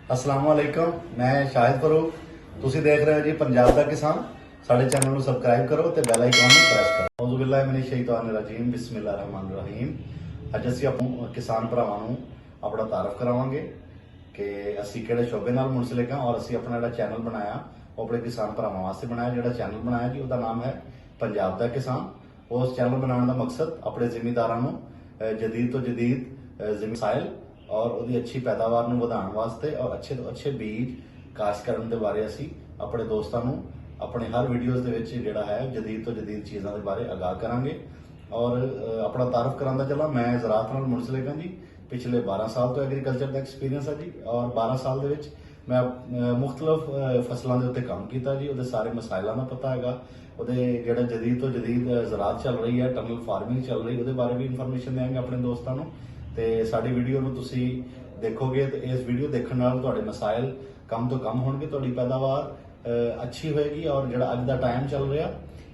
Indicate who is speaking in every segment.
Speaker 1: अस्सलाम वालेकुम, मैं शाहिद फरूक। ਤੁਸੀਂ ਦੇਖ ਰਹੇ ਹੋ ਜੀ ਪੰਜਾਬ ਦਾ ਕਿਸਾਨ। ਸਾਡੇ ਚੈਨਲ ਨੂੰ ਸਬਸਕ੍ਰਾਈਬ ਕਰੋ ਤੇ ਬੈਲ ਆਈਕਨ ਨੂੰ ਪ੍ਰੈਸ ਕਰੋ। ਔਜ਼ੁ ਬਿਲਲਾਹਿ ਮਿਨਸ਼ ਸ਼ੈਤਾਨਿਰ ਰਜੀਮ, ਬਿਸਮਿਲ੍ਲਾਹਿਰ ਰਹਿਮਾਨਿਰ ਰਹੀਮ। ਅੱਜ ਅਸੀਂ ਆਪਣੇ ਕਿਸਾਨ ਭਰਾਵਾਂ ਨੂੰ ਆਪਣਾ ਤਾਰਫ ਕਰਾਵਾਂਗੇ ਕਿ ਅਸੀਂ ਕਿਹੜੇ ਸ਼ੋਬੇ ਨਾਲ ਮੁਨਸਲਿਕ ਹਾਂ ਔਰ ਅਸੀਂ ਆਪਣਾ ਜਿਹੜਾ ਚੈਨਲ ਬਣਾਇਆ ਉਹ ਆਪਣੇ ਕਿਸਾਨ ਭਰਾਵਾਂ ਵਾਸਤੇ ਬਣਾਇਆ। ਜਿਹੜਾ ਚੈਨਲ ਬਣਾਇਆ ਜੀ ਉਹਦਾ ਨਾਮ ਹੈ ਪੰਜਾਬ ਦਾ ਕਿਸਾਨ। ਉਸ ਚੈਨਲ ਬਣਾਉਣ ਦਾ ਮਕਸਦ ਆਪਣੇ ਜ਼ਿਮੀਂਦਾਰਾਂ ਨੂੰ ਜਦੀਦ ਤੋਂ ਜਦੀਦ ਮਿਸਾइल और ਉਹਦੀ ਅੱਛੀ ਪੈਦਾਵਾਰ ਨੂੰ ਵਧਾਉਣ ਵਾਸਤੇ ਔਰ ਅੱਛੇ ਤੋਂ ਅੱਛੇ ਬੀਜ ਕਾਸ਼ਤ ਕਰਨ ਦੇ ਬਾਰੇ ਅਸੀਂ ਆਪਣੇ ਦੋਸਤਾਂ ਨੂੰ ਆਪਣੇ ਹਰ ਵੀਡੀਓਜ਼ ਦੇ ਵਿੱਚ ਜਿਹੜਾ ਹੈ ਜਦੀਦ ਤੋਂ ਜਦੀਦ ਚੀਜ਼ਾਂ ਦੇ ਬਾਰੇ ਆਗਾਹ ਕਰਾਂਗੇ। ਔਰ ਆਪਣਾ ਤਾਰਫ ਕਰਾਂਦਾ ਚੱਲਾਂ, ਮੈਂ ਜ਼ਰਾਅਤ ਨਾਲ ਮੁਨਸਲਿਕ ਹਾਂ ਜੀ। ਪਿਛਲੇ 12 ਸਾਲ ਤੋਂ ਐਗਰੀਕਲਚਰ ਦਾ ਐਕਸਪੀਰੀਅੰਸ ਹੈ ਜੀ ਔਰ 12 ਸਾਲ ਦੇ ਵਿੱਚ ਮੈਂ ਮੁਖਤਲਫ ਫਸਲਾਂ ਦੇ ਉੱਤੇ ਕੰਮ ਕੀਤਾ ਜੀ। ਉਹਦੇ ਸਾਰੇ ਮਸਾਇਲਾਂ ਦਾ ਪਤਾ ਹੈਗਾ। ਉਹਦੇ ਜਿਹੜਾ ਜਦੀਦ ਤੋਂ ਜਦੀਦ ਜ਼ਰਾਅਤ ਚੱਲ ਰਹੀ ਹੈ, ਟਨਲ ਫਾਰਮਿੰਗ ਚੱਲ ਰਹੀ, ਉਹਦੇ ਬਾਰੇ ਵੀ ਇਨਫੋਰਮੇਸ਼ਨ ਦੇਵਾਂਗੇ ਆਪਣੇ ਦੋਸਤਾਂ ਨੂੰ। ਤੇ ਸਾਡੀ ਵੀਡੀਓ ਨੂੰ ਤੁਸੀਂ ਦੇਖੋਗੇ ਤੇ ਇਸ ਵੀਡੀਓ ਦੇਖਣ ਨਾਲ ਤੁਹਾਡੇ ਮਸਾਇਲ ਕਮ ਤੋਂ ਕਮ ਹੋਣਗੇ, ਤੁਹਾਡੀ ਪੈਦਾਵਾਰ ਅੱਛੀ ਹੋਏਗੀ। ਔਰ ਜਿਹੜਾ ਅੱਜ ਦਾ ਟਾਈਮ ਚੱਲ ਰਿਹਾ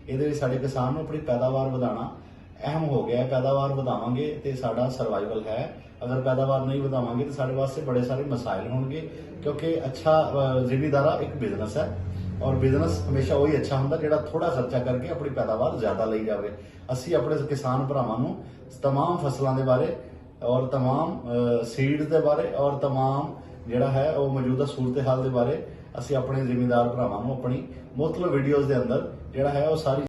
Speaker 1: ਇਹਦੇ ਵਿੱਚ ਸਾਡੇ ਕਿਸਾਨ ਨੂੰ ਆਪਣੀ ਪੈਦਾਵਾਰ ਵਧਾਉਣਾ ਅਹਿਮ ਹੋ ਗਿਆ ਹੈ। ਪੈਦਾਵਾਰ ਵਧਾਵਾਂਗੇ ਤੇ ਸਾਡਾ ਸਰਵਾਈਵਲ ਹੈ। ਅਗਰ ਪੈਦਾਵਾਰ ਨਹੀਂ ਵਧਾਵਾਂਗੇ ਤਾਂ ਸਾਡੇ ਵਾਸਤੇ ਬੜੇ ਸਾਰੇ ਮਸਾਇਲ ਹੋਣਗੇ, ਕਿਉਂਕਿ ਅੱਛਾ ਜ਼ਿਮੀਂਦਾਰਾ ਇੱਕ ਬਿਜ਼ਨਸ ਹੈ ਔਰ ਬਿਜ਼ਨਸ ਹਮੇਸ਼ਾ ਉਹੀ ਅੱਛਾ ਹੁੰਦਾ ਜਿਹੜਾ ਥੋੜਾ ਖਰਚਾ ਕਰਕੇ ਆਪਣੀ ਪੈਦਾਵਾਰ ਜ਼ਿਆਦਾ ਲਈ ਜਾਵੇ। ਅਸੀਂ ਆਪਣੇ ਕਿਸਾਨ ਭਰਾਵਾਂ ਨੂੰ तमाम ਫਸਲਾਂ ਦੇ ਬਾਰੇ और तमाम सीड्स के बारे और तमाम ਜਿਹੜਾ ਹੈ ਉਹ ਮੌਜੂਦਾ ਸੂਰਤ ਹਾਲ ਦੇ ਬਾਰੇ ਅਸੀਂ ਆਪਣੇ ਜ਼ਿਮੀਂਦਾਰ ਭਰਾਵਾਂ ਨੂੰ ਆਪਣੀ ਮੁਖਤਲਿਫ ਵੀਡੀਓਜ਼ ਦੇ ਅੰਦਰ ਜਿਹੜਾ ਹੈ ਉਹ ਸਾਰੀ